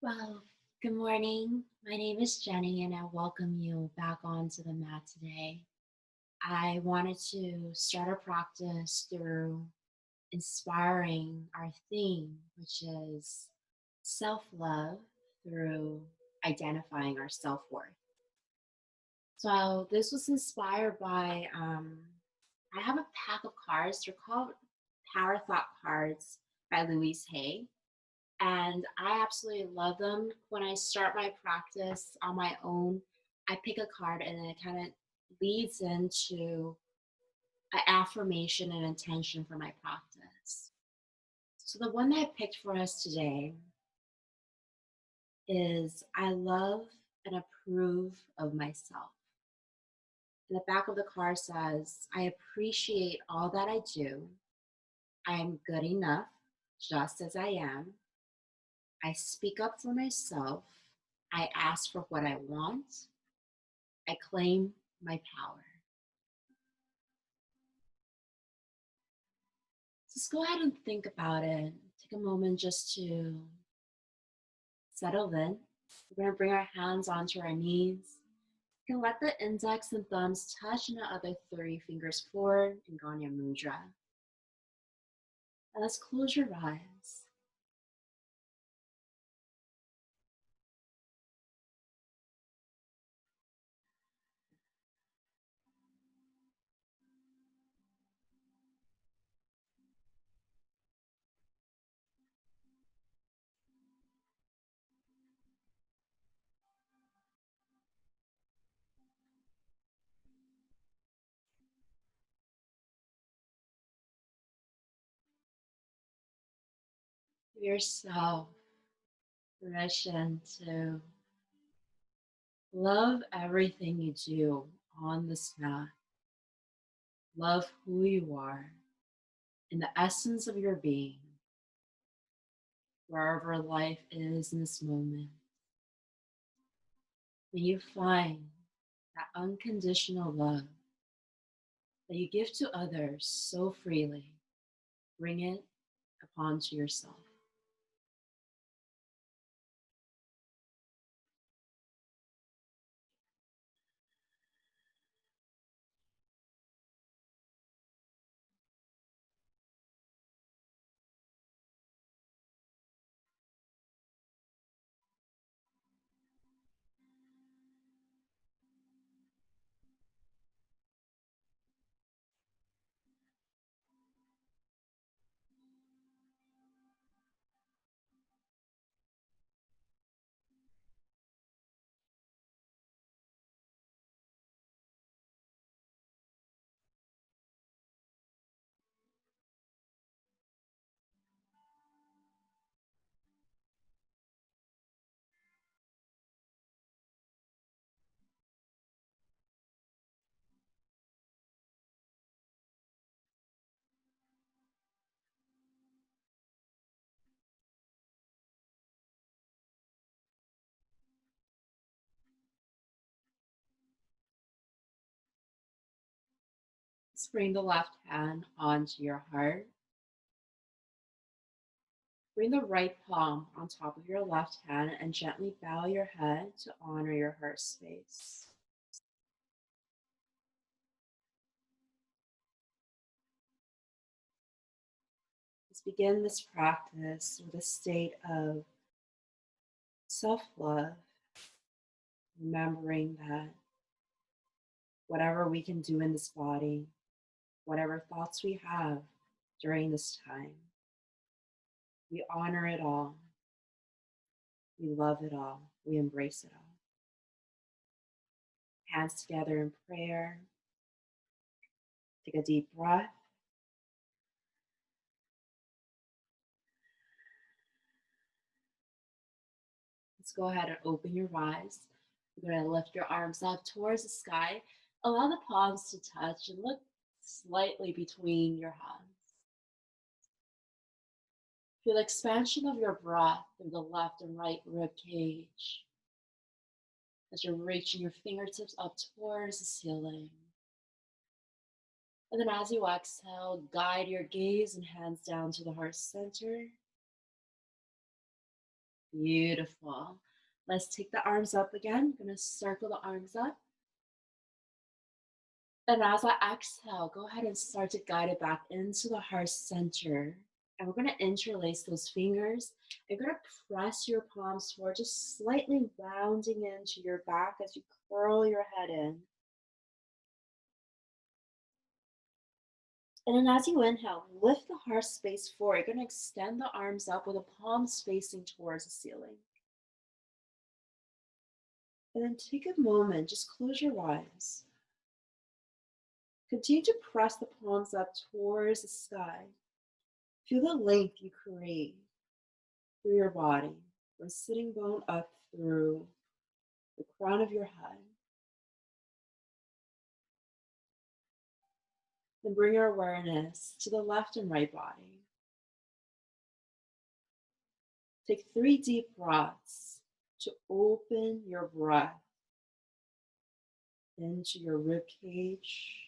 Well, good morning. My name is Jenny, and I welcome you back onto the mat today. I wanted to start our practice through inspiring our theme, which is self love through identifying our self worth. So, this was inspired by I have a pack of cards. They're called Power Thought cards by Louise Hay, and I absolutely love them. When I start my practice on my own, I pick a card and it kind of leads into an affirmation and intention for my practice. So the one that I picked for us today is I love and approve of myself. And the back of the card says, I appreciate all that I do. I am good enough just as I am. I speak up for myself. I ask for what I want. I claim my power. Just go ahead and think about it. Take a moment just to settle in. We're going to bring our hands onto our knees. You can let the index and thumbs touch and the other three fingers forward in Ganya Mudra. And let's close your eyes. Give yourself permission to love everything you do on this mat. Love who you are in the essence of your being, wherever life is in this moment. May you find that unconditional love that you give to others so freely. Bring it upon to yourself. Let's bring the left hand onto your heart. Bring the right palm on top of your left hand and gently bow your head to honor your heart space. Let's begin this practice with a state of self love, remembering that whatever we can do in this body, whatever thoughts we have during this time, we honor it all. We love it all. We embrace it all. Hands together in prayer. Take a deep breath. Let's go ahead and open your eyes. You're going to lift your arms up towards the sky. Allow the palms to touch and look slightly between your hands. Feel the expansion of your breath through the left and right rib cage as you're reaching your fingertips up towards the ceiling. And then as you exhale, guide your gaze and hands down to the heart center. Beautiful. Let's take the arms up again. I'm going to circle the arms up. And as I exhale, go ahead and start to guide it back into the heart center. And we're going to interlace those fingers. You're going to press your palms forward, just slightly rounding into your back as you curl your head in. And then as you inhale, lift the heart space forward. You're going to extend the arms up with the palms facing towards the ceiling. And then take a moment, just close your eyes. Continue to press the palms up towards the sky. Feel the length you create through your body, from sitting bone up through the crown of your head. Then bring your awareness to the left and right body. Take 3 deep breaths to open your breath into your rib cage.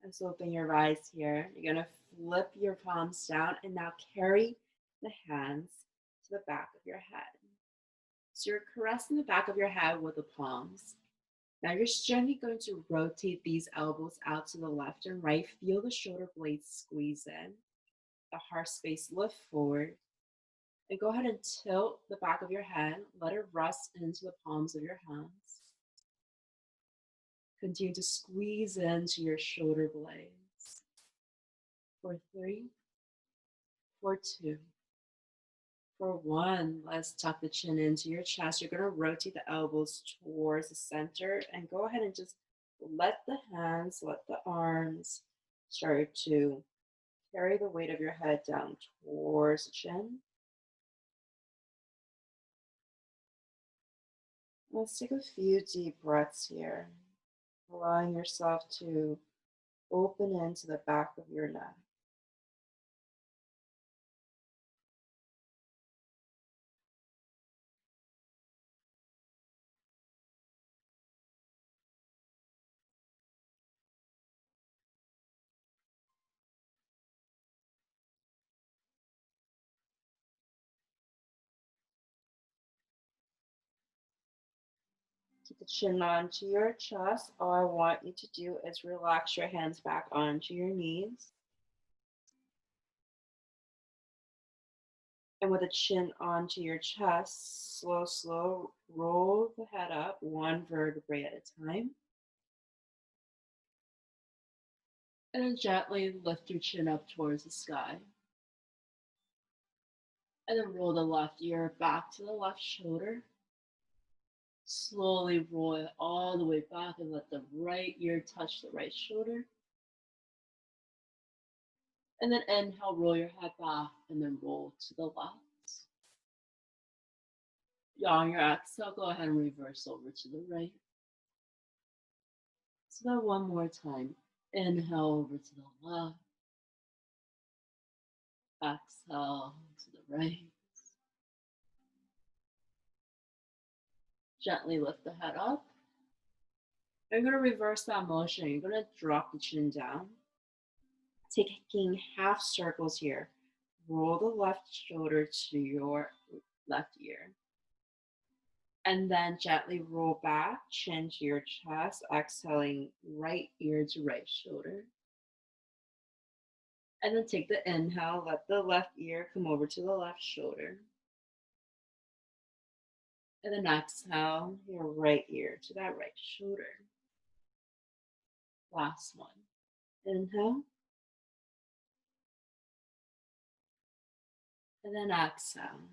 Let's open your eyes here. You're going to flip your palms down and now carry the hands to the back of your head. So you're caressing the back of your head with the palms. Now you're just gently going to rotate these elbows out to the left and right. Feel the shoulder blades squeeze in. The heart space lift forward. And go ahead and tilt the back of your head. Let it rest into the palms of your hands. Continue to squeeze into your shoulder blades. For 3, for 2, for 1. Let's tuck the chin into your chest. You're going to rotate the elbows towards the center and go ahead and just let the hands, let the arms start to carry the weight of your head down towards the chin. Let's take a few deep breaths here, allowing yourself to open into the back of your neck. Keep the chin onto your chest. All I want you to do is relax your hands back onto your knees. And with the chin onto your chest, slow, roll the head up 1 vertebrae at a time. And then gently lift your chin up towards the sky. And then roll the left ear back to the left shoulder. Slowly roll it all the way back and let the right ear touch the right shoulder. And then inhale, roll your head back and then roll to the left. On your exhale, go ahead and reverse over to the right. So that one more time. Inhale over to the left. Exhale to the right. Gently lift the head up. You're going to reverse that motion. You're going to drop the chin down. Taking half circles here. Roll the left shoulder to your left ear. And then gently roll back, chin to your chest, exhaling right ear to right shoulder. And then take the inhale, let the left ear come over to the left shoulder. And then exhale, your right ear to that right shoulder. Last one. Inhale. And then exhale.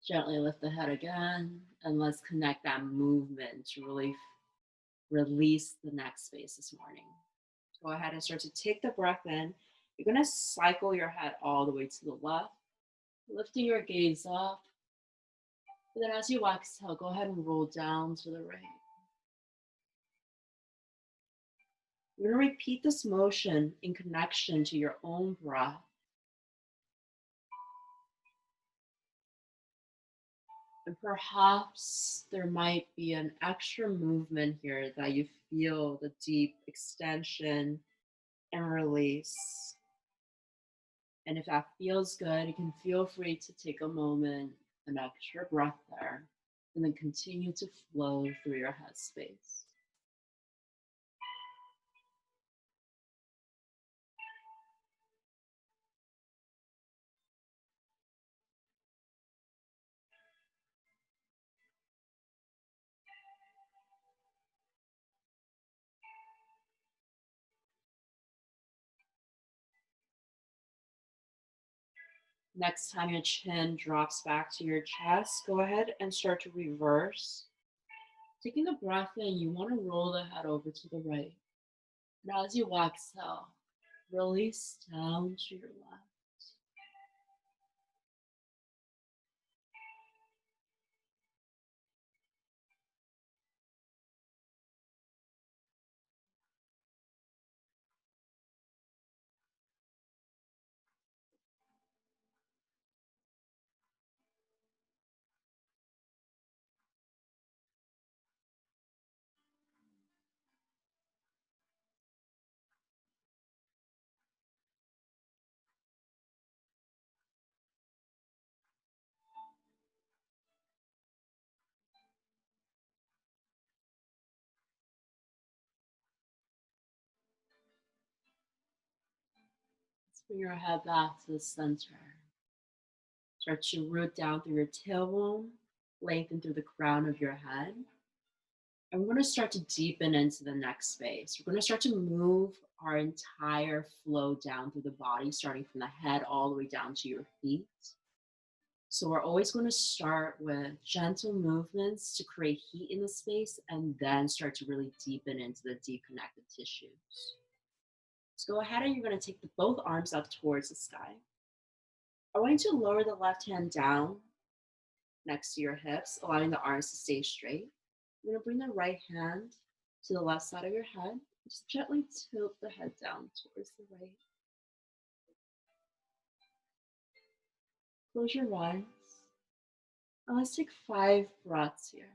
Gently lift the head again, and let's connect that movement to really release the neck space this morning. Go ahead and start to take the breath in. You're going to cycle your head all the way to the left, lifting your gaze up. And then as you exhale, go ahead and roll down to the right. You're going to repeat this motion in connection to your own breath. And perhaps there might be an extra movement here that you feel the deep extension and release. And if that feels good, you can feel free to take a moment, an extra breath there, and then continue to flow through your headspace. Next time your chin drops back to your chest, go ahead and start to reverse. Taking a breath in, you want to roll the head over to the right. And as you exhale, release down to your left. Let's bring your head back to the center. Start to root down through your tailbone, lengthen through the crown of your head. And we're going to start to deepen into the next space. We're going to start to move our entire flow down through the body, starting from the head all the way down to your feet. So we're always going to start with gentle movements to create heat in the space and then start to really deepen into the deep connective tissues. So go ahead and you're going to take both arms up towards the sky. I want you to lower the left hand down next to your hips, allowing the arms to stay straight. You're going to bring the right hand to the left side of your head. Just gently tilt the head down towards the right. Close your eyes. And let's take 5 breaths here.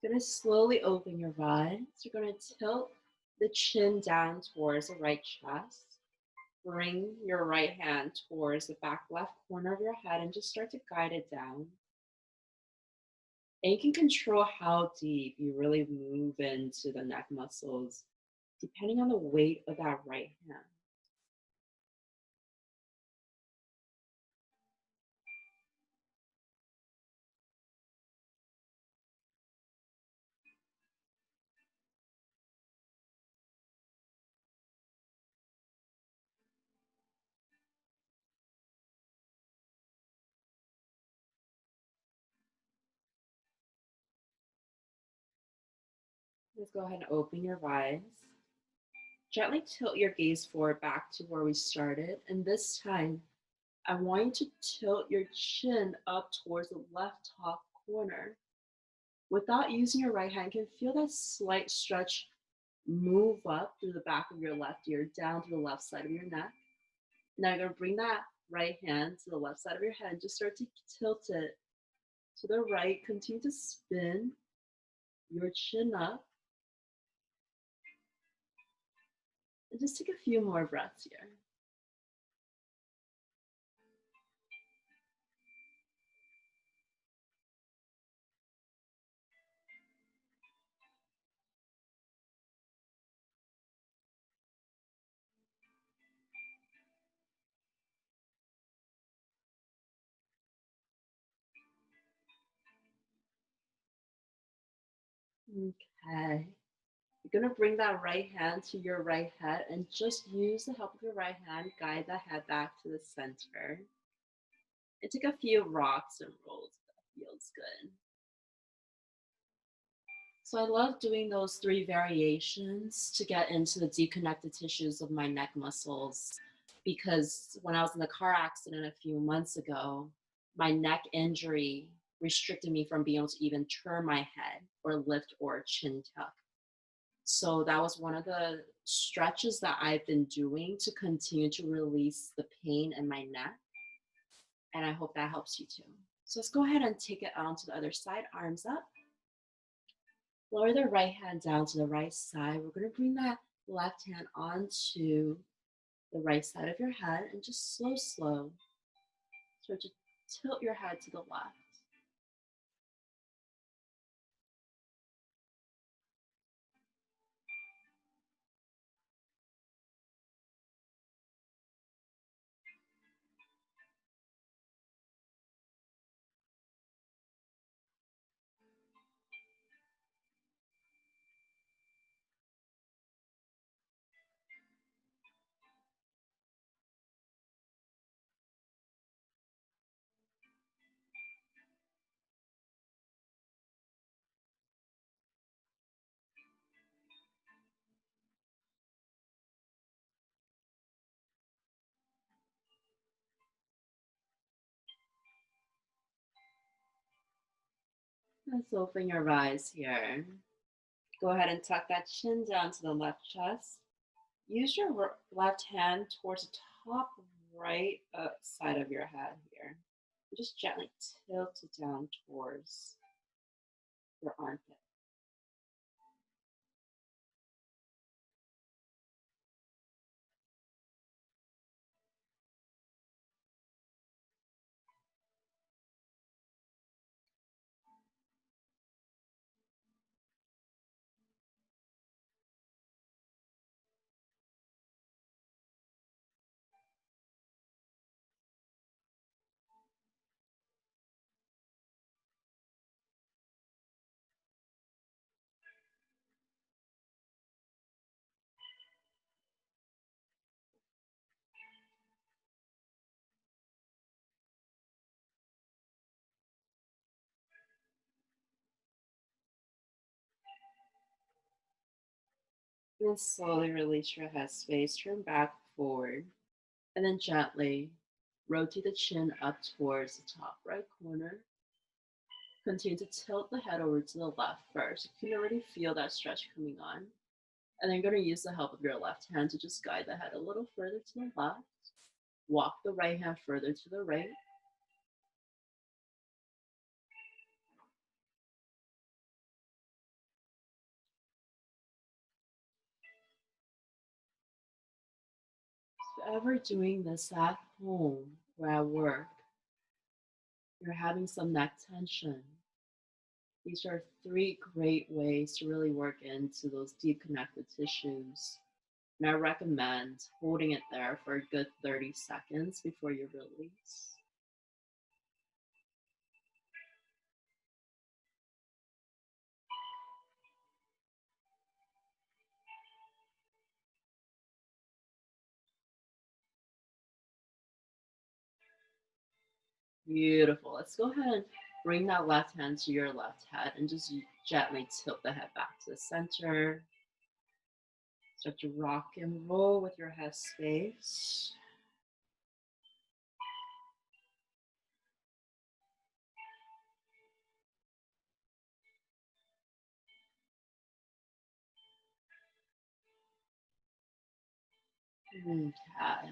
You're going to slowly open your eyes. You're going to tilt the chin down towards the right chest. Bring your right hand towards the back left corner of your head and just start to guide it down. And you can control how deep you really move into the neck muscles, depending on the weight of that right hand. Let's go ahead and open your eyes. Gently tilt your gaze forward back to where we started. And this time, I want you to tilt your chin up towards the left top corner. Without using your right hand, you can feel that slight stretch move up through the back of your left ear, down to the left side of your neck. Now you're going to bring that right hand to the left side of your head. Just start to tilt it to the right. Continue to spin your chin up. And just take a few more breaths here. Okay. You're going to bring that right hand to your right head and just use the help of your right hand, guide the head back to the center. And take a few rocks and rolls. That feels good. So I love doing those three variations to get into the deconnected tissues of my neck muscles because when I was in the car accident a few months ago, my neck injury restricted me from being able to even turn my head or lift or chin tuck. So that was one of the stretches that I've been doing to continue to release the pain in my neck. And I hope that helps you too. So let's go ahead and take it on to the other side, arms up. Lower the right hand down to the right side. We're going to bring that left hand onto the right side of your head and just slow start to tilt your head to the left. Let's open your eyes here. Go ahead and tuck that chin down to the left chest. Use your left hand towards the top right side of your head here. Just gently tilt it down towards your armpit. And then slowly release your head space, turn back forward, and then gently rotate the chin up towards the top right corner. Continue to tilt the head over to the left first. You can already feel that stretch coming on. And then you're going to use the help of your left hand to just guide the head a little further to the left. Walk the right hand further to the right. If ever doing this at home or at work, you're having some neck tension, these are three great ways to really work into those deep connected tissues. And I recommend holding it there for a good 30 seconds before you release. Beautiful. Let's go ahead and bring that left hand to your left head and just gently tilt the head back to the center. Start to rock and roll with your head space. Okay.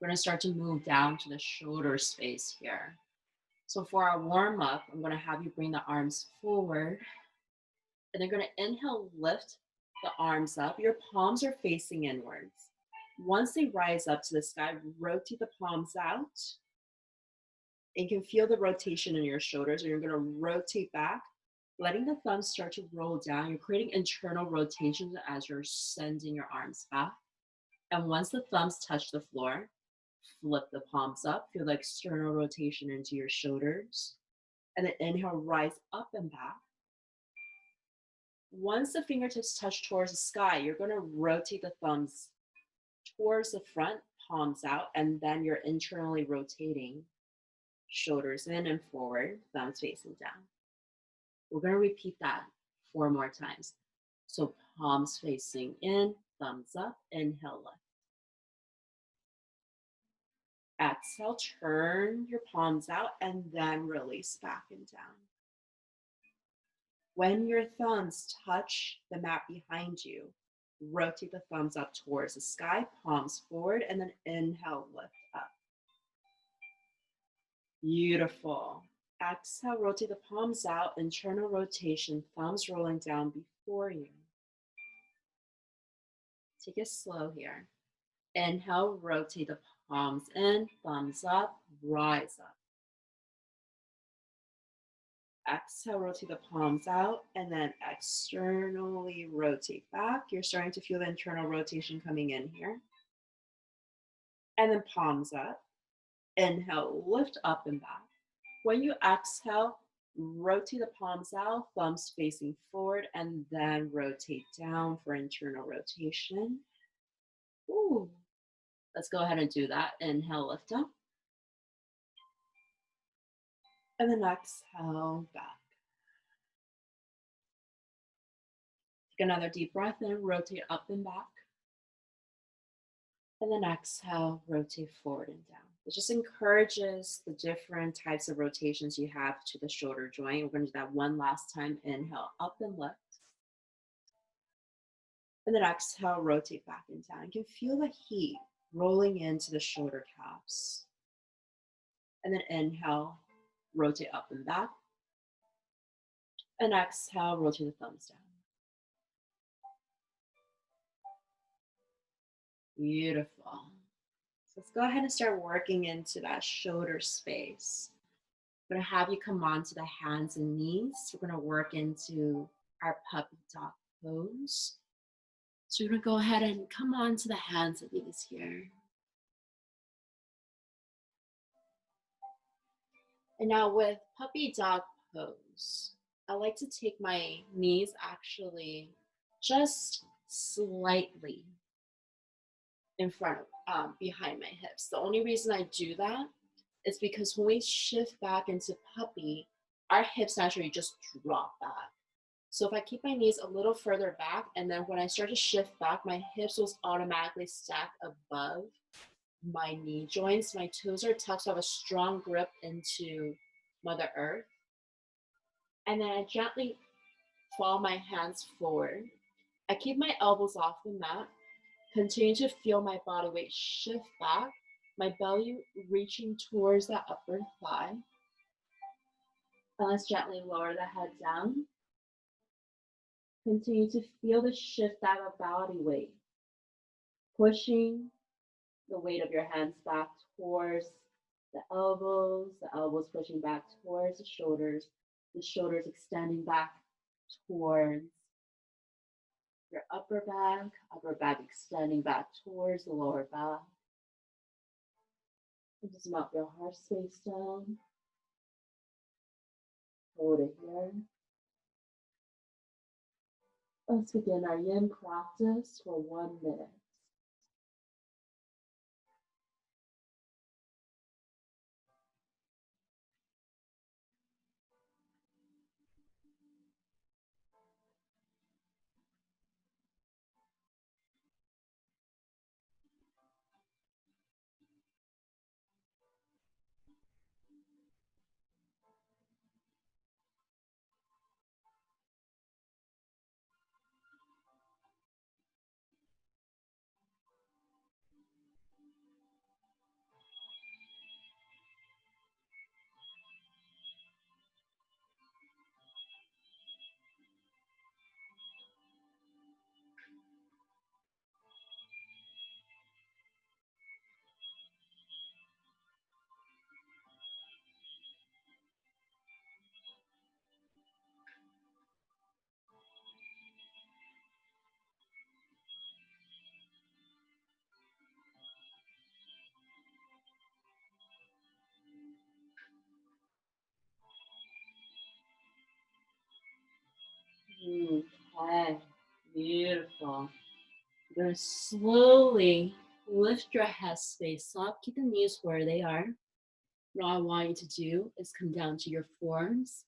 We're going to start to move down to the shoulder space here. So for our warm up, I'm going to have you bring the arms forward. And they're going to inhale, lift the arms up. Your palms are facing inwards. Once they rise up to the sky, rotate the palms out. And you can feel the rotation in your shoulders, and you're going to rotate back, letting the thumbs start to roll down. You're creating internal rotations as you're sending your arms back. And once the thumbs touch the floor, flip the palms up. Feel the external rotation into your shoulders. And then inhale, rise up and back. Once the fingertips touch towards the sky, you're going to rotate the thumbs towards the front, palms out, and then you're internally rotating, shoulders in and forward, thumbs facing down. We're going to repeat that 4 more times. So palms facing in, thumbs up, inhale, lift. Exhale, turn your palms out and then release back and down. When your thumbs touch the mat behind you, rotate the thumbs up towards the sky, palms forward, and then inhale, lift up. Beautiful. Exhale, rotate the palms out, internal rotation, thumbs rolling down before you. Take it slow here. Inhale, rotate the palms in, thumbs up, rise up. Exhale, rotate the palms out, and then externally rotate back. You're starting to feel the internal rotation coming in here. And then palms up. Inhale, lift up and back. When you exhale, rotate the palms out, thumbs facing forward, and then rotate down for internal rotation. Ooh. Let's go ahead and do that. Inhale, lift up. And then exhale, back. Take another deep breath in, rotate up and back. And then exhale, rotate forward and down. It just encourages the different types of rotations you have to the shoulder joint. We're going to do that one last time. Inhale, up and lift. And then exhale, rotate back and down. You can feel the heat rolling into the shoulder caps. And then inhale, rotate up and back. And exhale, rotate the thumbs down. Beautiful. So let's go ahead and start working into that shoulder space. I'm going to have you come onto the hands and knees. We're going to work into our puppy dog pose. So you're going to go ahead and come onto the hands and knees here. And now with puppy dog pose, I like to take my knees actually just slightly in front of, behind my hips. The only reason I do that is because when we shift back into puppy, our hips naturally just drop back. So if I keep my knees a little further back, and then when I start to shift back, my hips will automatically stack above my knee joints. My toes are tucked, so I have a strong grip into Mother Earth. And then I gently fall my hands forward. I keep my elbows off the mat. Continue to feel my body weight shift back, my belly reaching towards the upper thigh. And let's gently lower the head down. Continue to feel the shift out of body weight, pushing the weight of your hands back towards the elbows pushing back towards the shoulders extending back towards your upper back extending back towards the lower back. And just melt your heart space down. Hold it here. Let's begin our yin practice for 1 minute. Beautiful. You're gonna slowly lift your head space up. Keep the knees where they are. What I want you to do is come down to your forearms.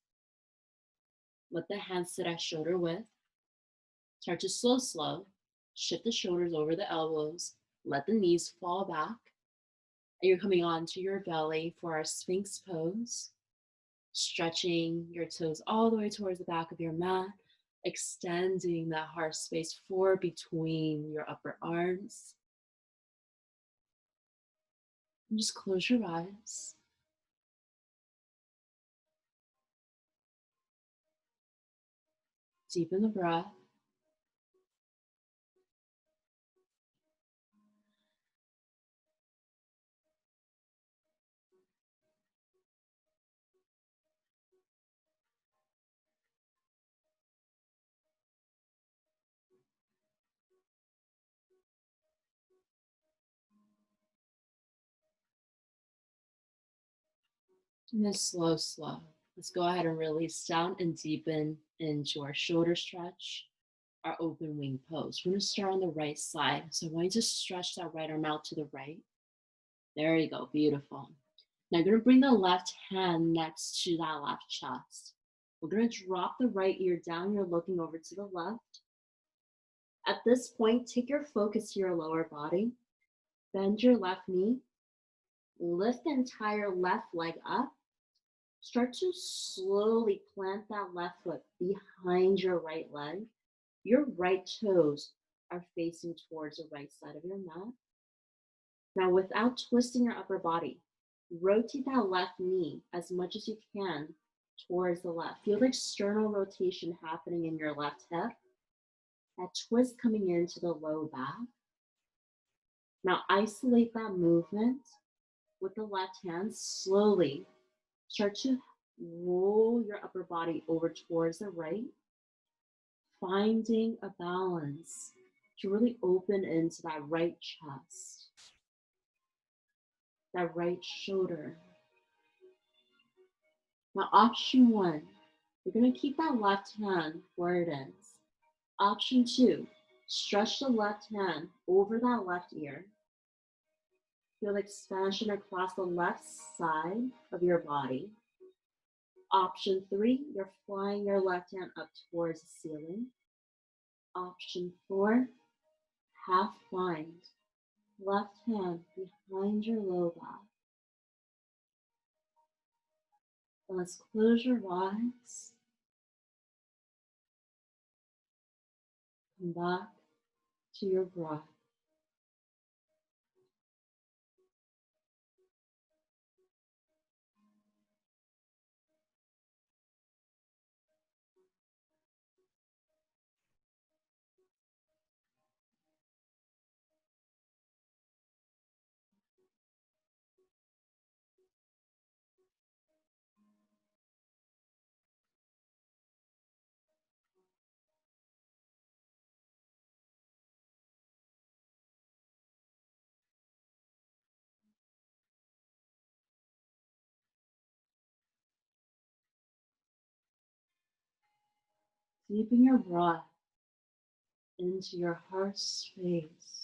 Let the hands sit at shoulder width. Start to slow. Shift the shoulders over the elbows. Let the knees fall back. And you're coming onto your belly for our Sphinx pose. Stretching your toes all the way towards the back of your mat. Extending that heart space forward between your upper arms. And just close your eyes. Deepen the breath. And then slow. Let's go ahead and release down and deepen into our shoulder stretch, our open wing pose. We're gonna start on the right side. So I want you to stretch that right arm out to the right. There you go, beautiful. Now you're gonna bring the left hand next to that left chest. We're gonna drop the right ear down. You're looking over to the left. At this point, take your focus to your lower body. Bend your left knee. Lift the entire left leg up. Start to slowly plant that left foot behind your right leg. Your right toes are facing towards the right side of your mat. Now, without twisting your upper body, rotate that left knee as much as you can towards the left. Feel the external rotation happening in your left hip. That twist coming into the low back. Now, isolate that movement with the left hand. Slowly start to roll your upper body over towards the right, finding a balance to really open into that right chest, that right shoulder. Now, option one, you're going to keep that left hand where it is. Option two, stretch the left hand over that left ear. Feel expansion across the left side of your body. Option three, you're flying your left hand up towards the ceiling. Option four, half bind. Left hand behind your low back. And let's close your eyes. Come back to your breath. Deepen your breath into your heart space.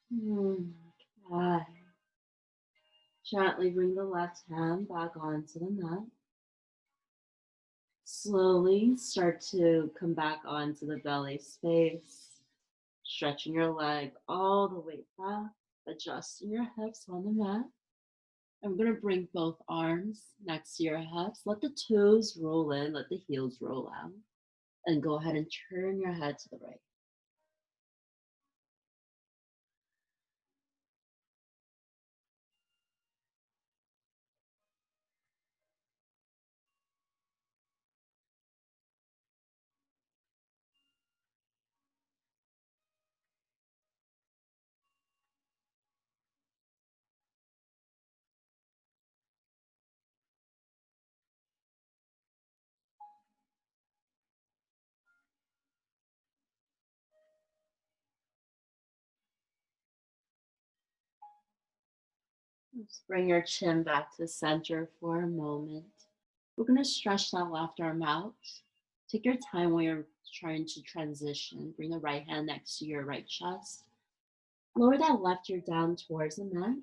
Okay. Gently bring the left hand back onto the mat. Slowly start to come back onto the belly space, stretching your leg all the way back, adjusting your hips on the mat. I'm going to bring both arms next to your hips. Let the toes roll in, let the heels roll out, and go ahead and turn your head to the right. Let's bring your chin back to center for a moment. We're going to stretch that left arm out. Take your time when you're trying to transition. Bring the right hand next to your right chest. Lower that left ear down towards the mat.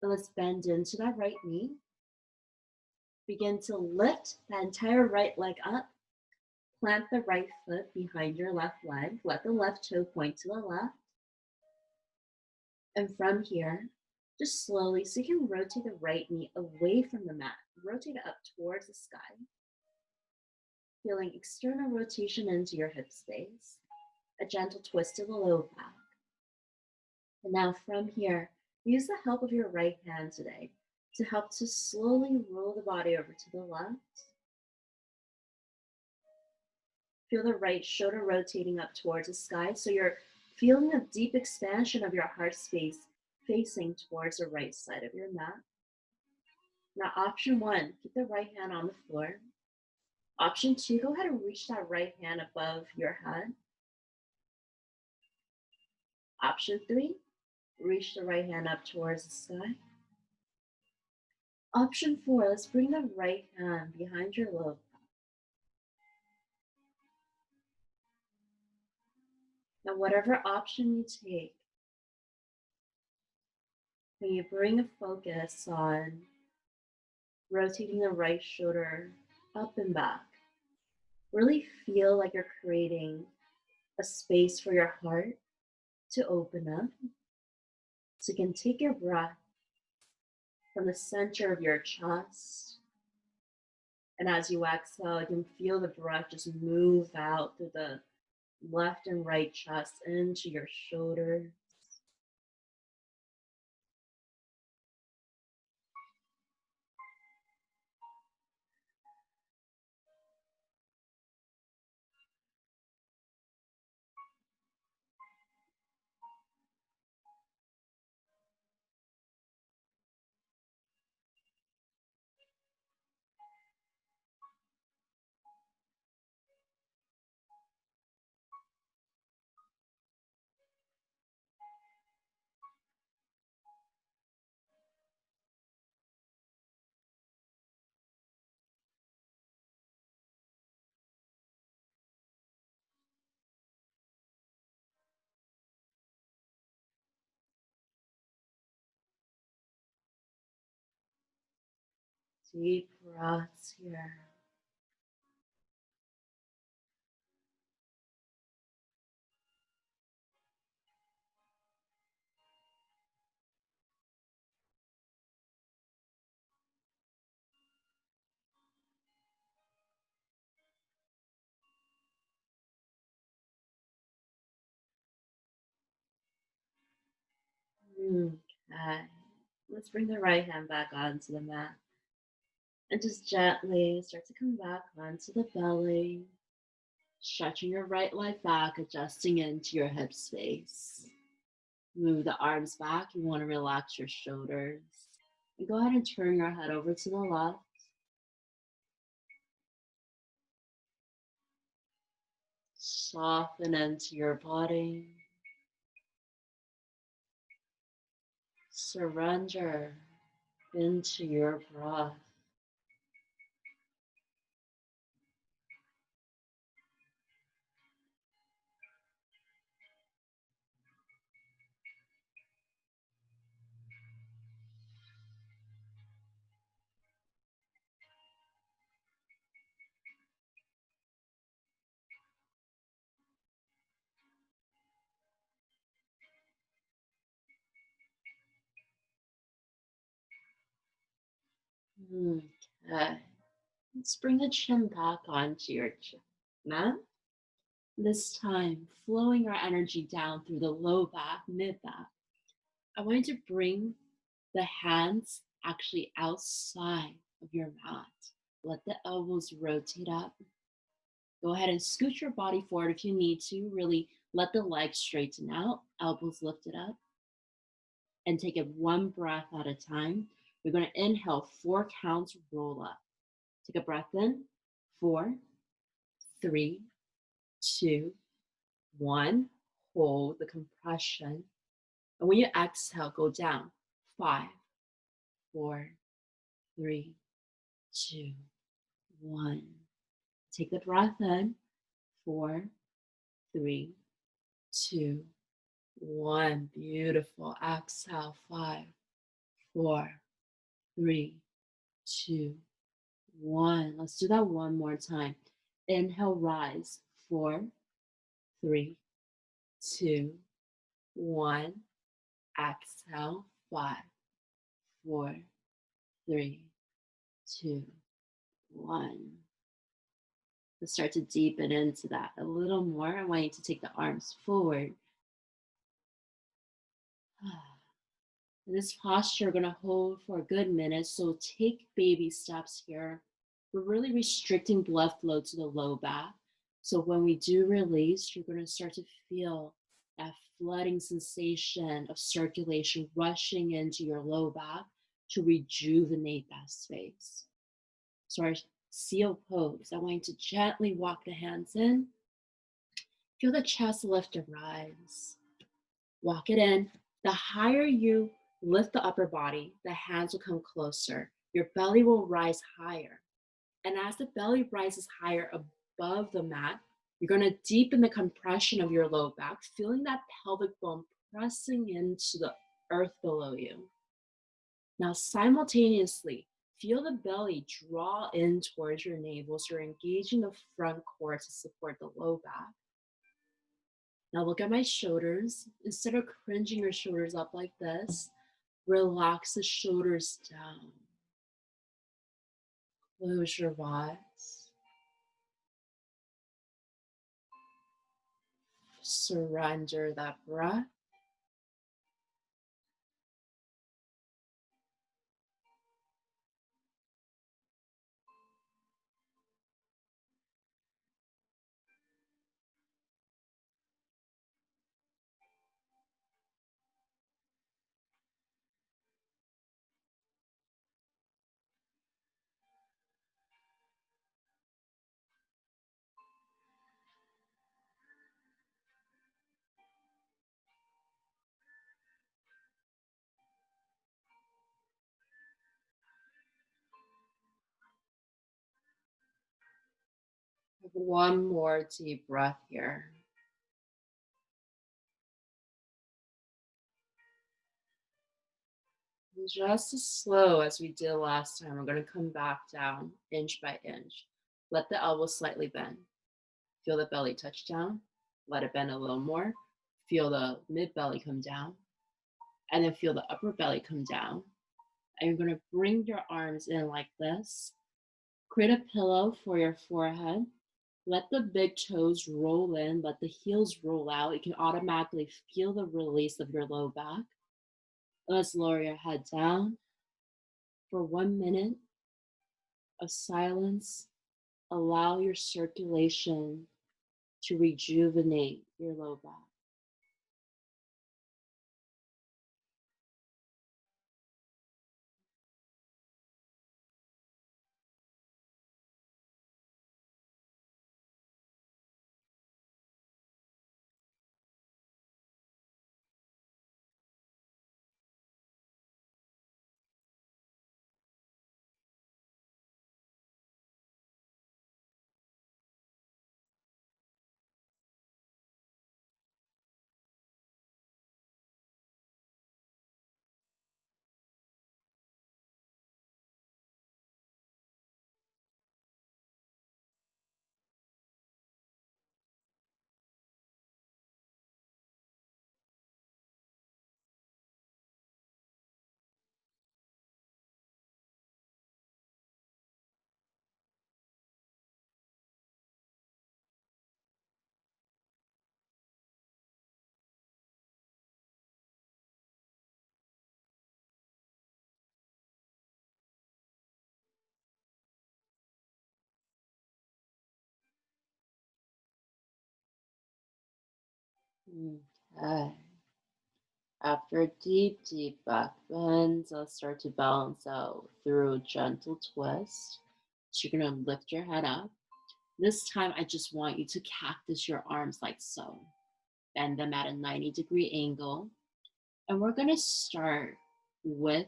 And let's bend into that right knee. Begin to lift that entire right leg up. Plant the right foot behind your left leg. Let the left toe point to the left. And from here, just slowly, so you can rotate the right knee away from the mat. Rotate it up towards the sky. Feeling external rotation into your hip space. A gentle twist to the low back. And now from here, use the help of your right hand today to help to slowly roll the body over to the left. Feel the right shoulder rotating up towards the sky. So you're feeling a deep expansion of your heart space facing towards the right side of your mat. Now, option one, keep the right hand on the floor. Option two, go ahead and reach that right hand above your head. Option three, reach the right hand up towards the sky. Option four, let's bring the right hand behind your low back. Now, whatever option you take, when you bring a focus on rotating the right shoulder up and back, really feel like you're creating a space for your heart to open up. So you can take your breath from the center of your chest. And as you exhale, you can feel the breath just move out through the left and right chest into your shoulders. Deep breaths here. Okay. Let's bring the right hand back onto the mat and just gently start to come back onto the belly, stretching your right leg back, adjusting into your hip space. Move the arms back. You want to relax your shoulders. And go ahead and turn your head over to the left. Soften into your body. Surrender into your breath. Okay. Let's bring the chin back onto your chin. Now, this time, flowing our energy down through the low back, mid back. I want you to bring the hands actually outside of your mat. Let the elbows rotate up. Go ahead and scoot your body forward if you need to. Really let the legs straighten out, elbows lifted up, and take it one breath at a time. We're going to inhale 4 counts, roll up. Take a breath in. 4, 3, 2, 1. Hold the compression. And when you exhale, go down. 5, 4, 3, 2, 1. Take the breath in. 4, 3, 2, 1. Beautiful. Exhale. 5, 4, 3, 2, 1. Let's do that one more time. Inhale, rise. 4, 3, 2, 1. Exhale. 5, 4, 3, 2, 1. Let's start to deepen into that a little more. I want you to take the arms forward. In this posture, we're going to hold for a good minute. So take baby steps here. We're really restricting blood flow to the low back. So when we do release, you're going to start to feel that flooding sensation of circulation rushing into your low back to rejuvenate that space. So our seal pose, I want you to gently walk the hands in. Feel the chest lift and rise. Walk it in. The higher you lift the upper body, the hands will come closer. Your belly will rise higher. And as the belly rises higher above the mat, you're going to deepen the compression of your low back, feeling that pelvic bone pressing into the earth below you. Now, simultaneously, feel the belly draw in towards your navel, so you're engaging the front core to support the low back. Now look at my shoulders. Instead of cringing your shoulders up like this, relax the shoulders down. Close your eyes. Surrender that breath. One more deep breath here. And just as slow as we did last time, we're going to come back down inch by inch. Let the elbows slightly bend. Feel the belly touch down. Let it bend a little more. Feel the mid belly come down. And then feel the upper belly come down. And you're going to bring your arms in like this. Create a pillow for your forehead. Let the big toes roll in, let the heels roll out. You can automatically feel the release of your low back. Let's lower your head down for 1 minute of silence. Allow your circulation to rejuvenate your low back. Okay. After a deep, deep back bend, let's start to balance out through a gentle twist. So you're going to lift your head up. This time, I just want you to cactus your arms like so. Bend them at a 90-degree angle. And we're going to start with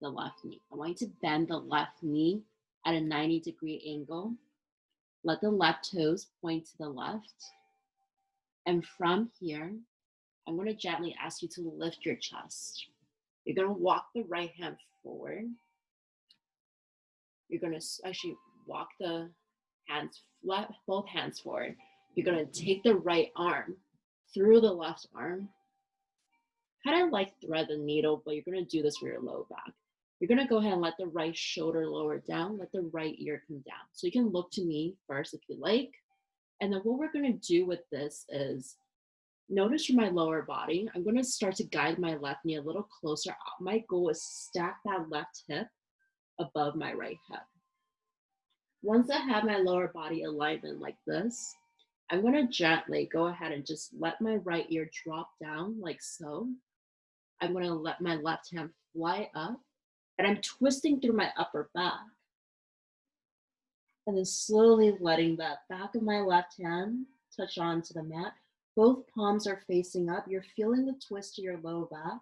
the left knee. I want you to bend the left knee at a 90-degree angle. Let the left toes point to the left. And from here, I'm going to gently ask you to lift your chest. You're going to walk the right hand forward. You're going to actually walk the hands flat, both hands forward. You're going to take the right arm through the left arm, kind of like thread the needle, but you're going to do this for your low back. You're going to go ahead and let the right shoulder lower down, let the right ear come down. So you can look to me first if you like. And then what we're going to do with this is notice from my lower body, I'm going to start to guide my left knee a little closer. My goal is stack that left hip above my right hip. Once I have my lower body alignment like this, I'm going to gently go ahead and just let my right ear drop down like so. I'm going to let my left hand fly up, and I'm twisting through my upper back. And then slowly letting that back of my left hand touch onto the mat. Both palms are facing up. You're feeling the twist to your low back,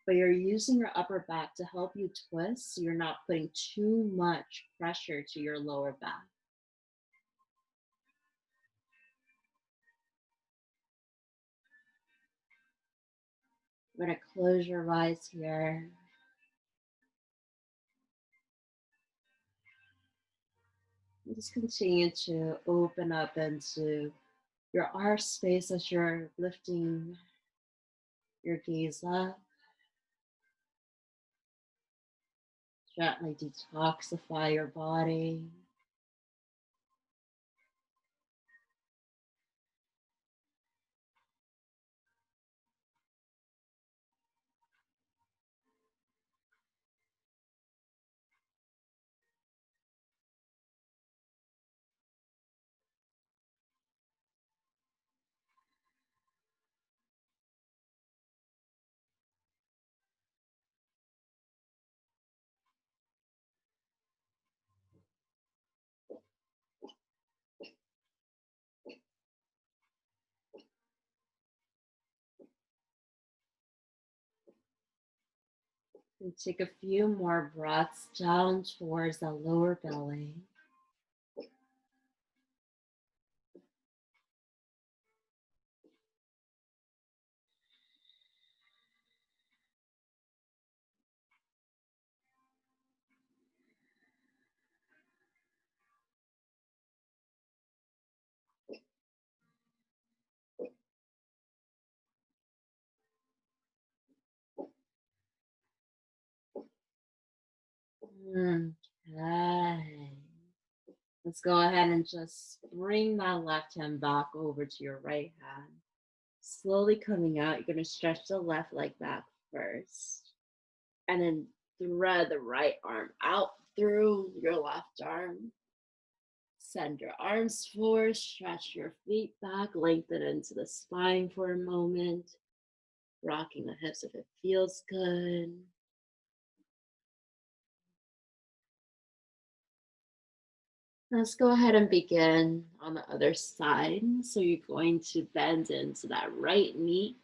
but you're using your upper back to help you twist so you're not putting too much pressure to your lower back. We're going to close your eyes here. And just continue to open up into your arch space as you're lifting your gaze up. Gently detoxify your body. And take a few more breaths down towards the lower belly. Okay. Let's go ahead and just bring that left hand back over to your right hand. Slowly coming out, you're going to stretch the left leg back first. And then thread the right arm out through your left arm. Send your arms forward, stretch your feet back, lengthen into the spine for a moment, rocking the hips if it feels good. Let's go ahead and begin on the other side. So you're going to bend into that right knee,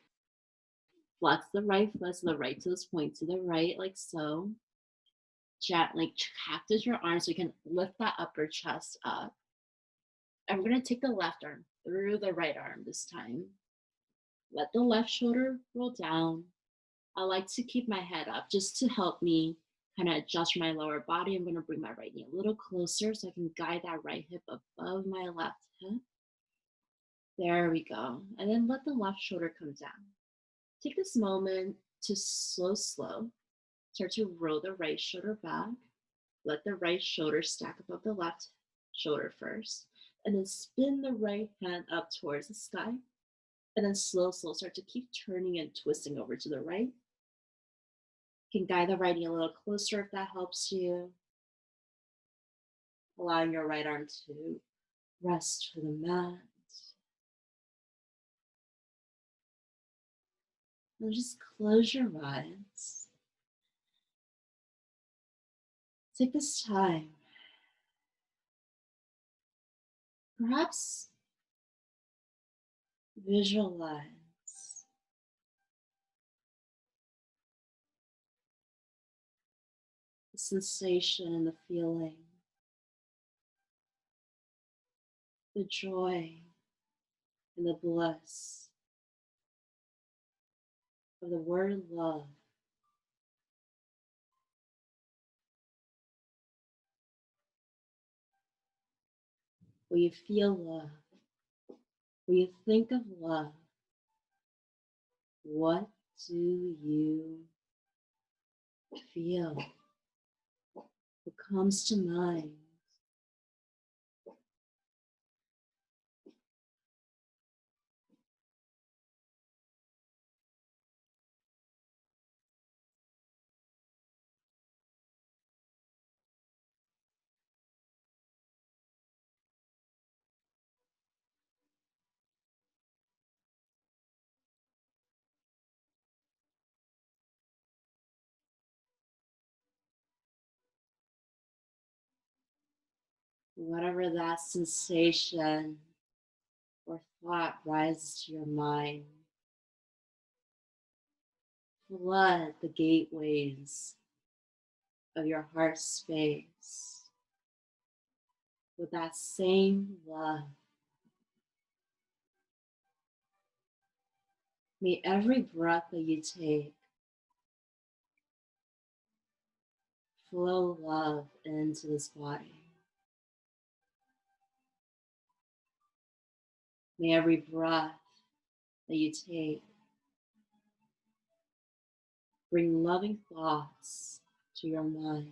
flex the right foot so the right toes point to the right, like so. Gently cactus your arms so you can lift that upper chest up. And we're going to take the left arm through the right arm this time. Let the left shoulder roll down. I like to keep my head up just to help me kind of adjust my lower body. I'm going to bring my right knee a little closer so I can guide that right hip above my left hip. There we go. And then let the left shoulder come down. Take this moment to slow. Start to roll the right shoulder back. Let the right shoulder stack above the left shoulder first. And then spin the right hand up towards the sky. And then slow, start to keep turning and twisting over to the right. You can guide the right knee a little closer if that helps you. Allowing your right arm to rest for the mat. And just close your eyes. Take this time. Perhaps visualize the sensation and the feeling, the joy and the bliss of the word love. When you feel love, when you think of love, what do you feel? What comes to mind? Whatever that sensation or thought rises to your mind, flood the gateways of your heart space with that same love. May every breath that you take flow love into this body. May every breath that you take bring loving thoughts to your mind.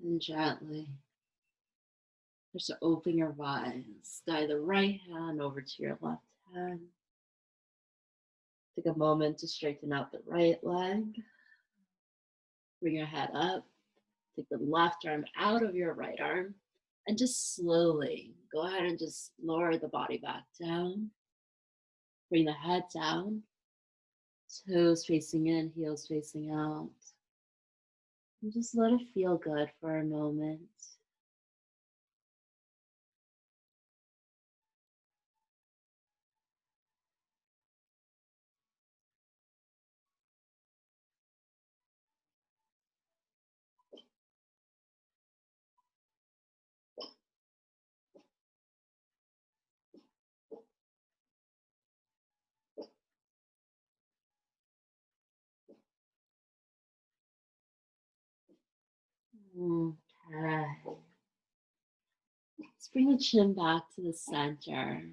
And gently, just to open your eyes, guide the right hand over to your left hand. Take a moment to straighten out the right leg. Bring your head up. Take the left arm out of your right arm. And just slowly go ahead and just lower the body back down. Bring the head down. Toes facing in, heels facing out. And just let it feel good for a moment. Okay. Let's bring the chin back to the center.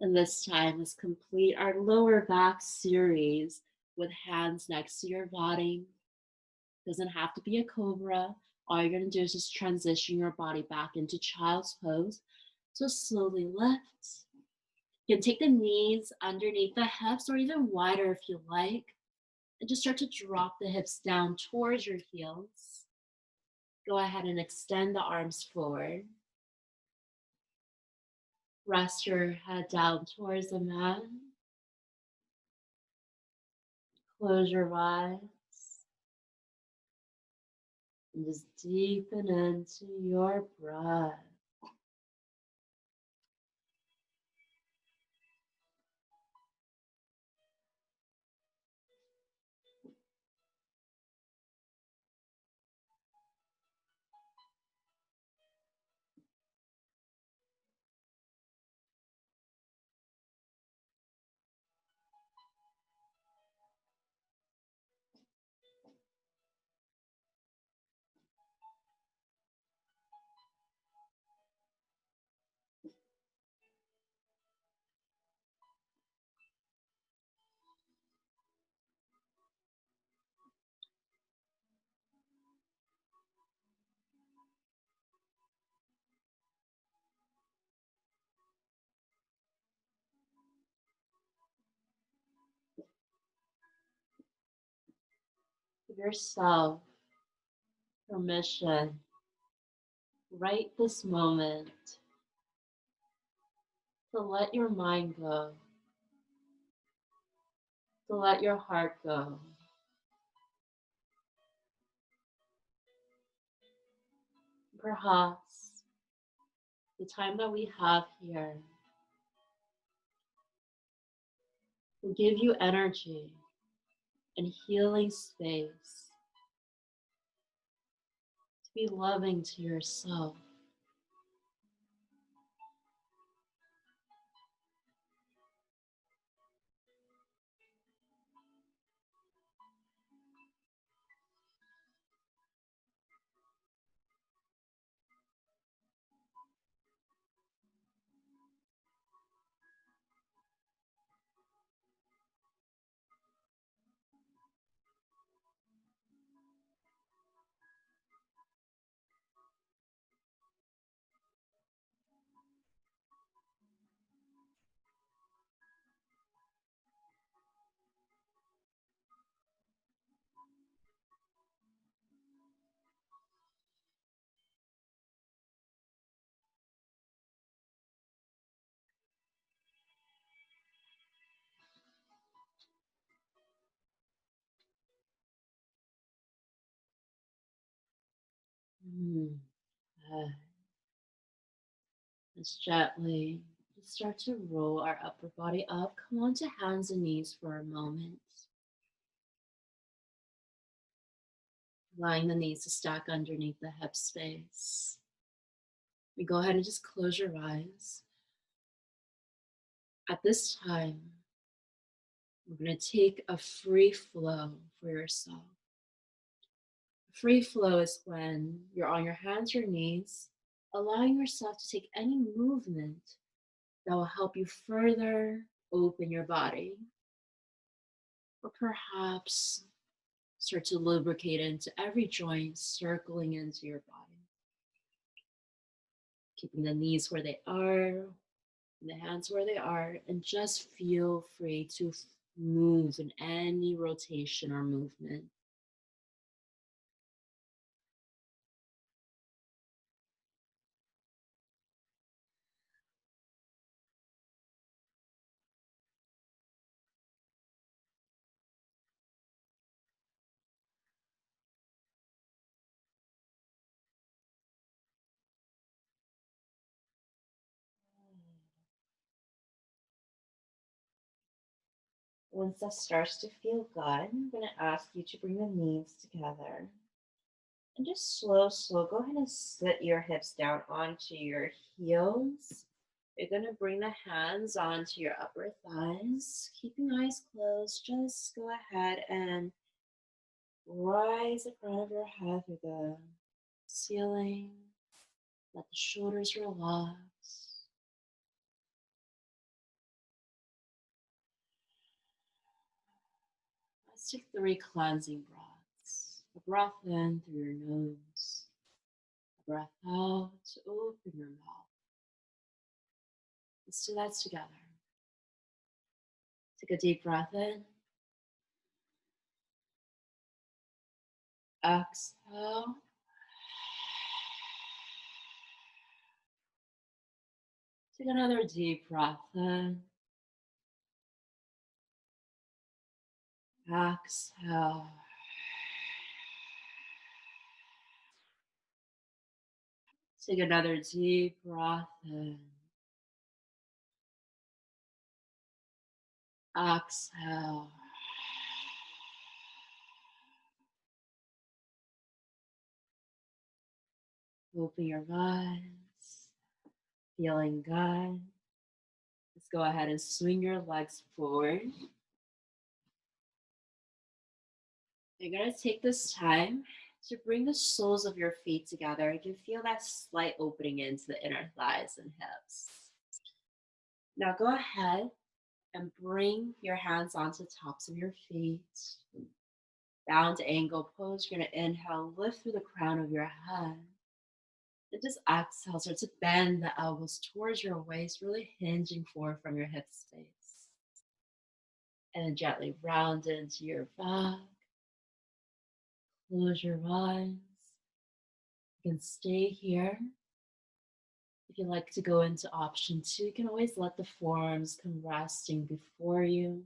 And this time, let's complete our lower back series with hands next to your body. Doesn't have to be a cobra. All you're going to do is just transition your body back into child's pose. So slowly lift. You can take the knees underneath the hips or even wider if you like. And just start to drop the hips down towards your heels. Go ahead and extend the arms forward. Rest your head down towards the mat. Close your eyes. And just deepen into your breath. yourself permission right this moment to let your mind go, to let your heart go. Perhaps the time that we have here will give you energy and healing space to be loving to yourself. Mm. Uh, Let's gently start to roll our upper body up. Come on to hands and knees for a moment. Allowing the knees to stack underneath the hip space. We go ahead and just close your eyes. At this time, we're going to take a free flow for yourself. Free flow is when you're on your hands or knees, allowing yourself to take any movement that will help you further open your body, or perhaps start to lubricate into every joint, circling into your body. Keeping the knees where they are, and the hands where they are, and just feel free to move in any rotation or movement. Once that starts to feel good, I'm going to ask you to bring the knees together. And just slow, go ahead and sit your hips down onto your heels. You're going to bring the hands onto your upper thighs. Keeping eyes closed, just go ahead and rise the front of your head through the ceiling. Let the shoulders relax. Let's take 3 cleansing breaths. A breath in through your nose. A breath out to open your mouth. Let's do that together. Take a deep breath in. Exhale. Take another deep breath in. Exhale. Take another deep breath in. Exhale. Open your eyes. Feeling good. Let's go ahead and swing your legs forward. You're going to take this time to bring the soles of your feet together. You can feel that slight opening into the inner thighs and hips. Now go ahead and bring your hands onto the tops of your feet. Bound angle pose. You're going to inhale, lift through the crown of your head. And just exhale, start to bend the elbows towards your waist, really hinging forward from your hip space. And then gently round into your back. Close your eyes. You can stay here. If you like to go into option two, you can always let the forearms come resting before you,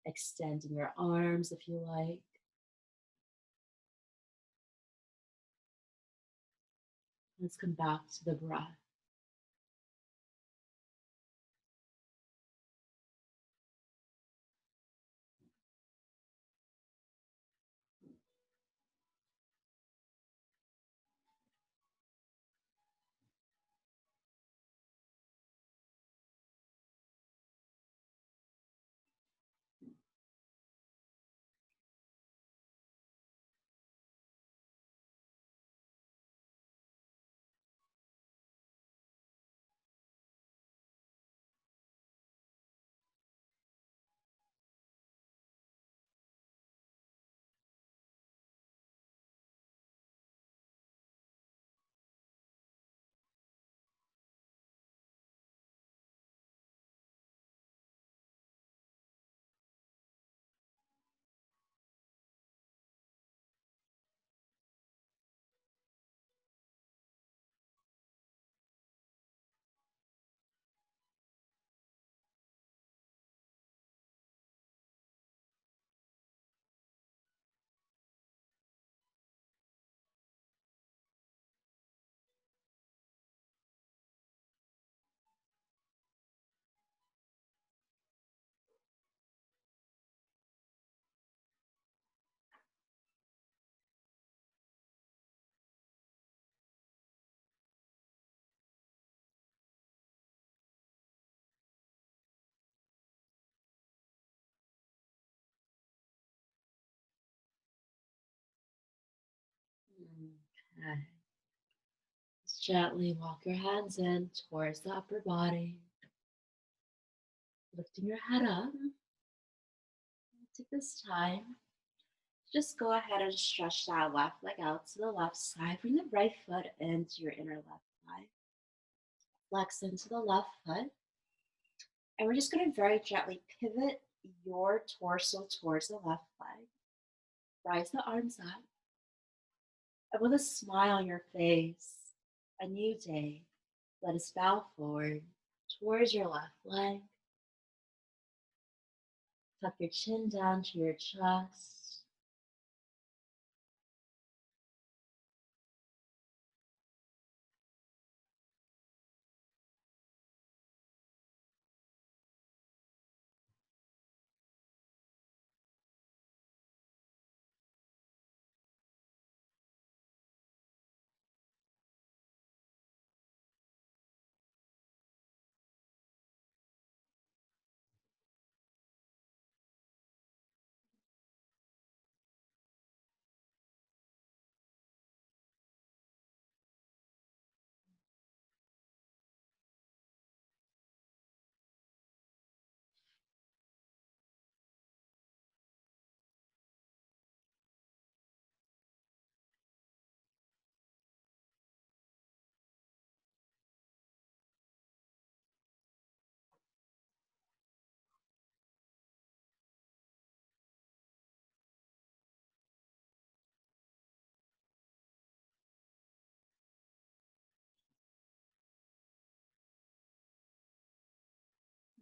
extending your arms if you like. Let's come back to the breath. Okay. Just gently walk your hands in towards the upper body, lifting your head up. Take this time. Just go ahead and stretch that left leg out to the left side. Bring the right foot into your inner left thigh. Flex into the left foot. And we're just going to very gently pivot your torso towards the left leg. Rise the arms up. And with a smile on your face, a new day, let us bow forward towards your left leg. Tuck your chin down to your chest.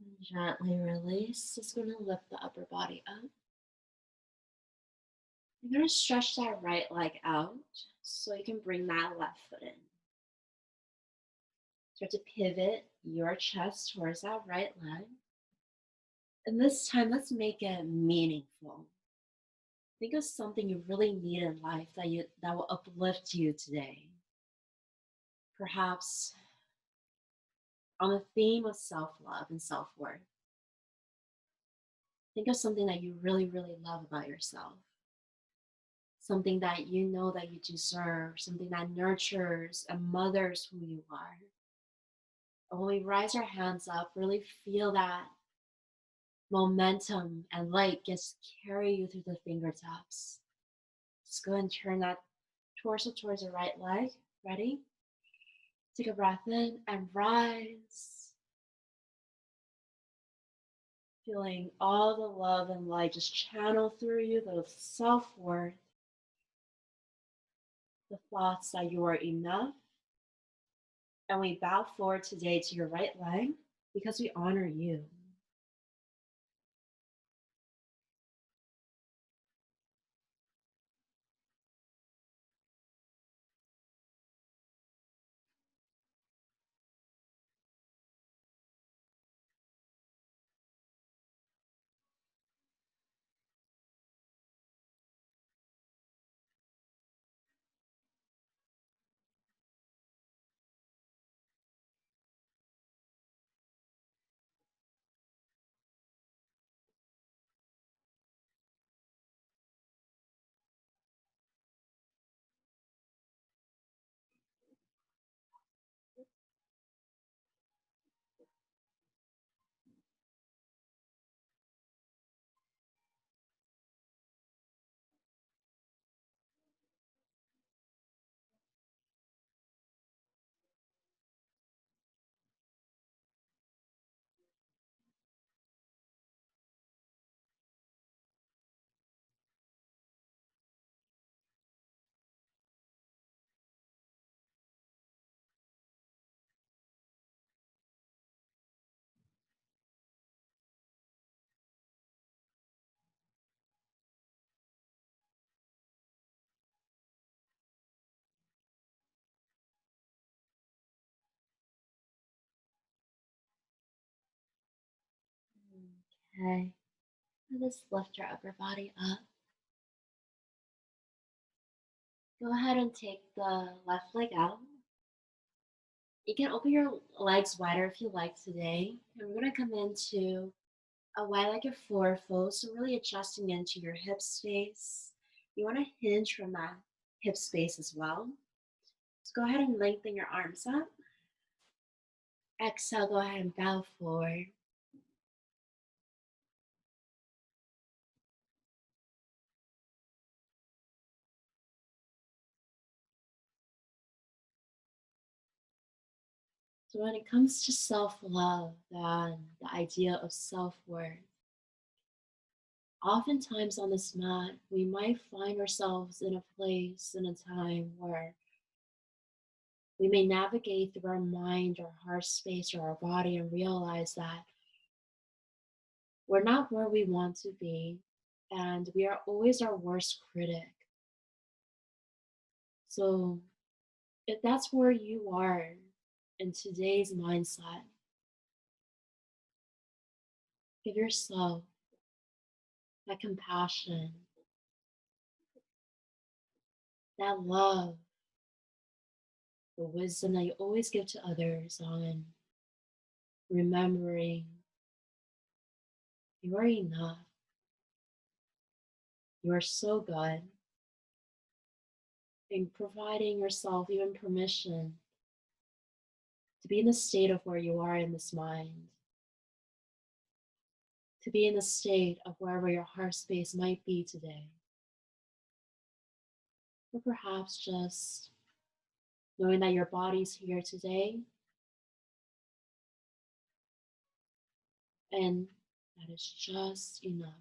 And gently release. Just going to lift the upper body up. You're going to stretch that right leg out so you can bring that left foot in. Start to pivot your chest towards that right leg. And this time, let's make it meaningful. Think of something you really need in life that will uplift you today. Perhaps on the theme of self-love and self-worth. Think of something that you really, really love about yourself. Something that you know that you deserve, something that nurtures and mothers who you are. And when we rise our hands up, really feel that momentum and light just carry you through the fingertips. Just go and turn that torso towards the right leg. Ready? Take a breath in and rise. Feeling all the love and light just channel through you, the self-worth. the thoughts that you are enough, and we bow forward today to your right leg because we honor you. Okay. Let's lift your upper body up. Go ahead and take the left leg out. You can open your legs wider if you like today. And we're going to come into a wide-legged forward fold, so really adjusting into your hip space. You want to hinge from that hip space as well. So go ahead and lengthen your arms up. Exhale, go ahead and bow forward. So when it comes to self-love and the idea of self-worth, oftentimes on this mat, we might find ourselves in a place, in a time where we may navigate through our mind, our heart space, or our body and realize that we're not where we want to be, and we are always our worst critic. So, if that's where you are in today's mindset, give yourself that compassion, that love, the wisdom that you always give to others on remembering you are enough. You are so good, and providing yourself even permission to be in the state of where you are in this mind, to be in the state of wherever your heart space might be today. Or perhaps just knowing that your body's here today and that is just enough.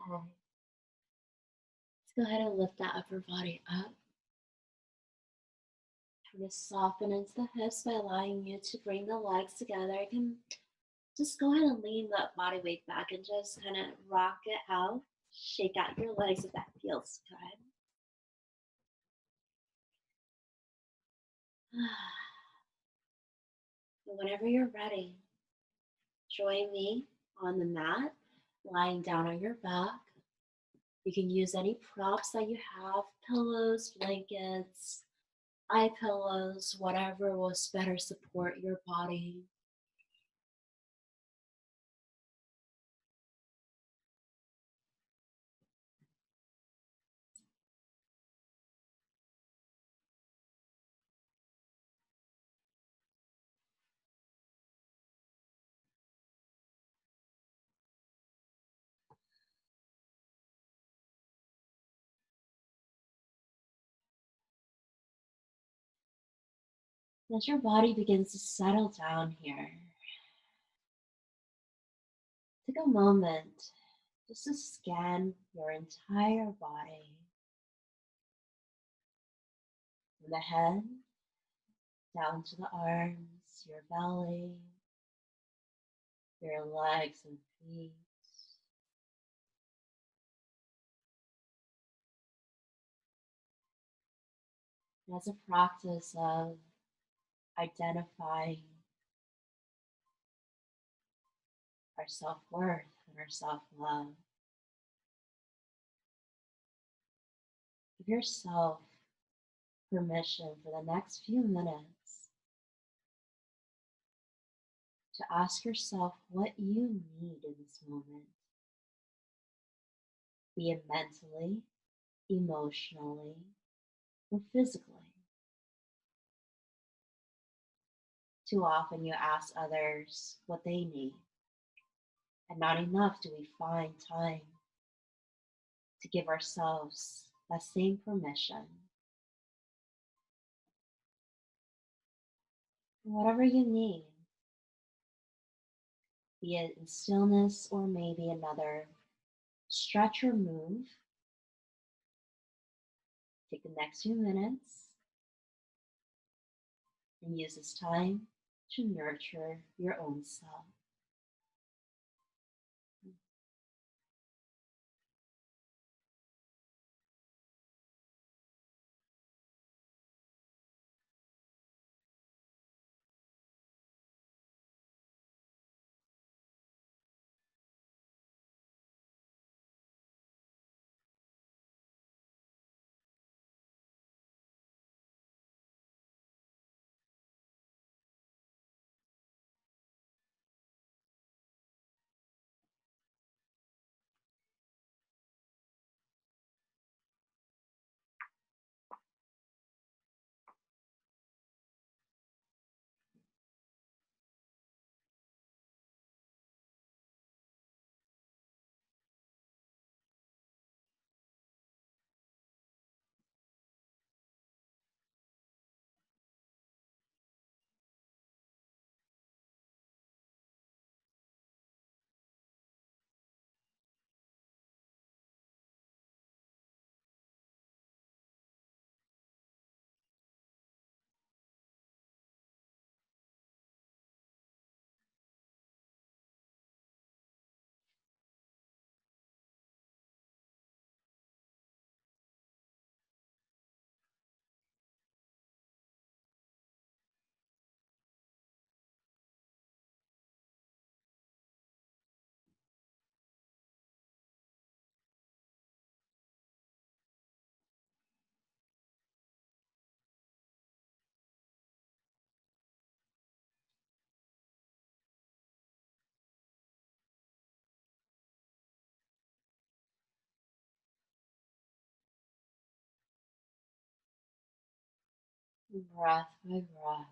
Okay. Let's go ahead and lift that upper body up. Just soften into the hips by allowing you to bring the legs together. You can just go ahead and lean that body weight back and just kind of rock it out. Shake out your legs if that feels good. And whenever you're ready, join me on the mat, lying down on your back. You can use any props that you have, pillows, blankets, eye pillows, whatever will better support your body. As your body begins to settle down here, take a moment just to scan your entire body from the head down to the arms, your belly, your legs and feet. And as a practice of identifying our self worth and our self love, give yourself permission for the next few minutes to ask yourself what you need in this moment, be it mentally, emotionally, or physically. Too often you ask others what they need, and not enough do we find time to give ourselves that same permission. Whatever you need, be it in stillness or maybe another stretch or move, take the next few minutes and use this time to nurture your own self. Breath by breath,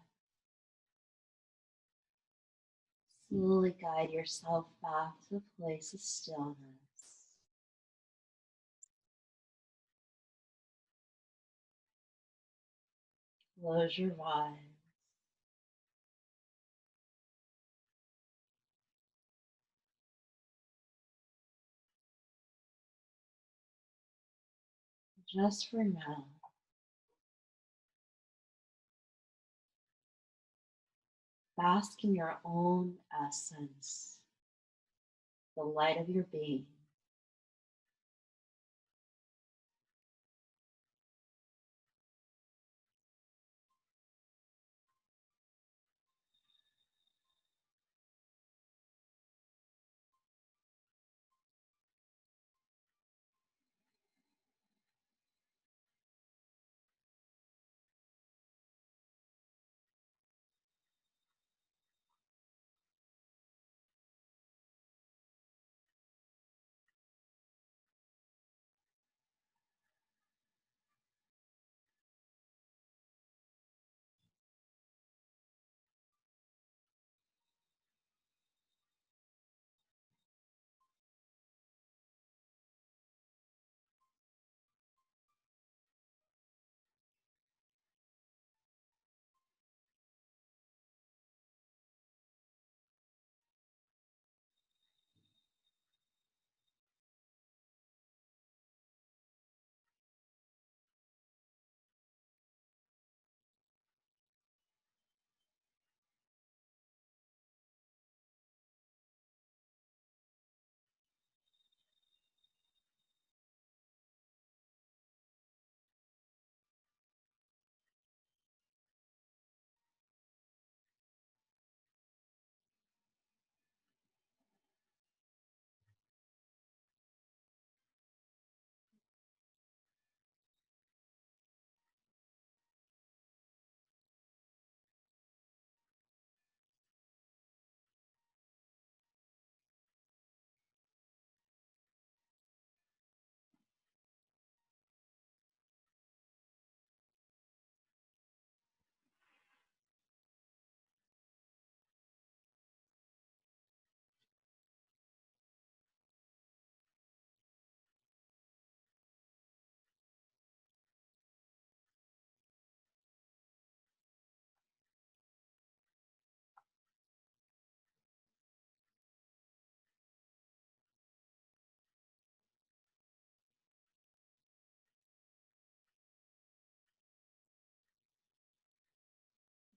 slowly guide yourself back to a place of stillness. Close your eyes. Just for now, Bask in your own essence, the light of your being.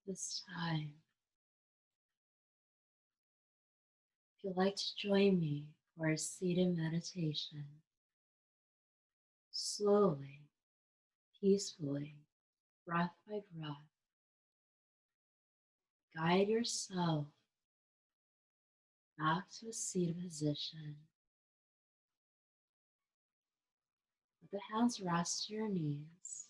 This time, if you'd like to join me for a seated meditation, slowly, peacefully, breath by breath, guide yourself back to a seated position. Let the hands rest to your knees.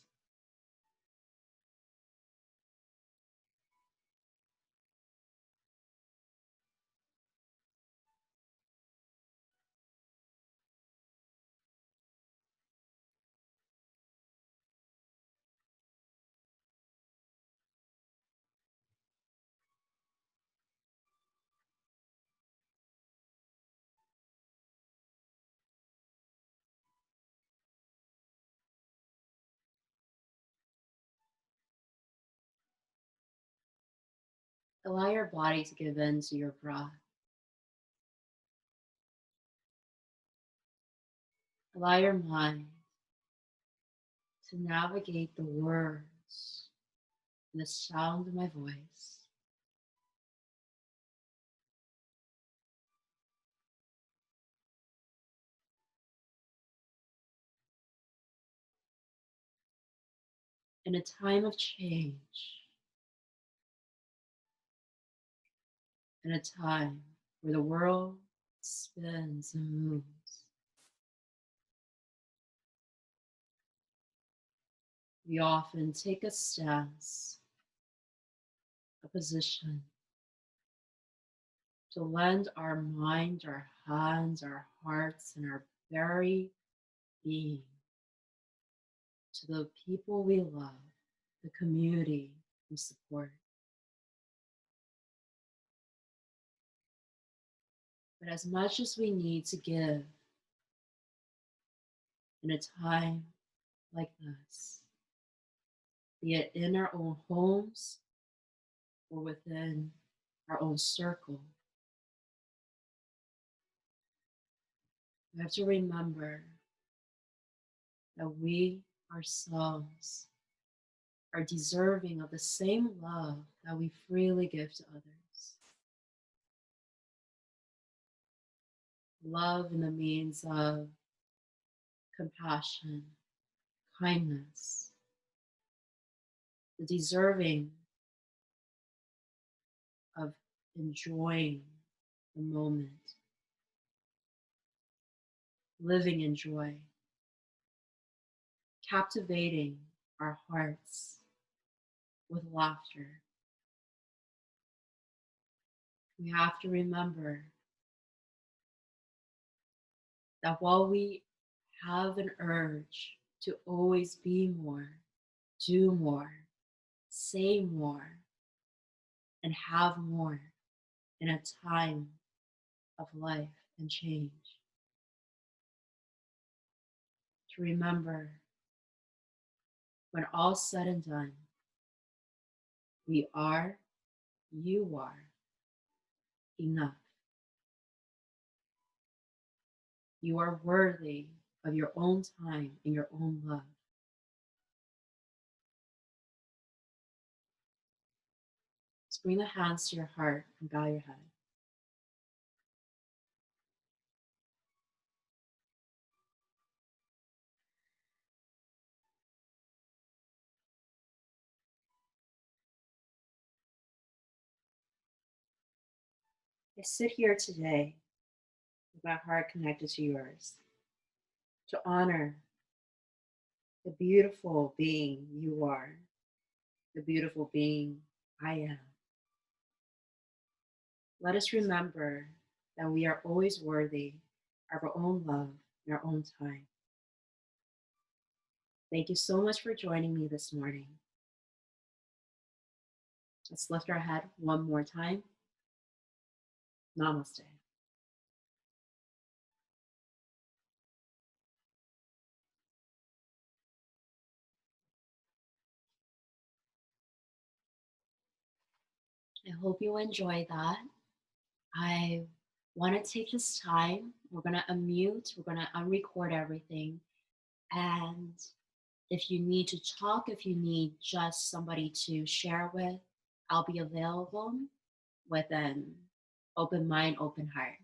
Allow your body to give in to your breath. Allow your mind to navigate the words and the sound of my voice. In a time of change, in a time where the world spins and moves, we often take a stance, a position, to lend our mind, our hands, our hearts, and our very being to the people we love, the community we support. But as much as we need to give in a time like this, be it in our own homes or within our own circle, we have to remember that we ourselves are deserving of the same love that we freely give to others. Love in the means of compassion, kindness, the deserving of enjoying the moment, living in joy, captivating our hearts with laughter. We have to remember that while we have an urge to always be more, do more, say more, and have more in a time of life and change, to remember when all's said and done, we are, you are enough. You are worthy of your own time and your own love. Just bring the hands to your heart and bow your head. I sit here today with my heart connected to yours to honor the beautiful being you are, the beautiful being I am. Let us remember that we are always worthy of our own love and our own time. Thank you so much for joining me this morning. Let's lift our head one more time. Namaste. I hope you enjoyed that. I want to take this time. We're going to unmute, we're going to unrecord everything. And if you need to talk, if you need just somebody to share with, I'll be available with an open mind, open heart.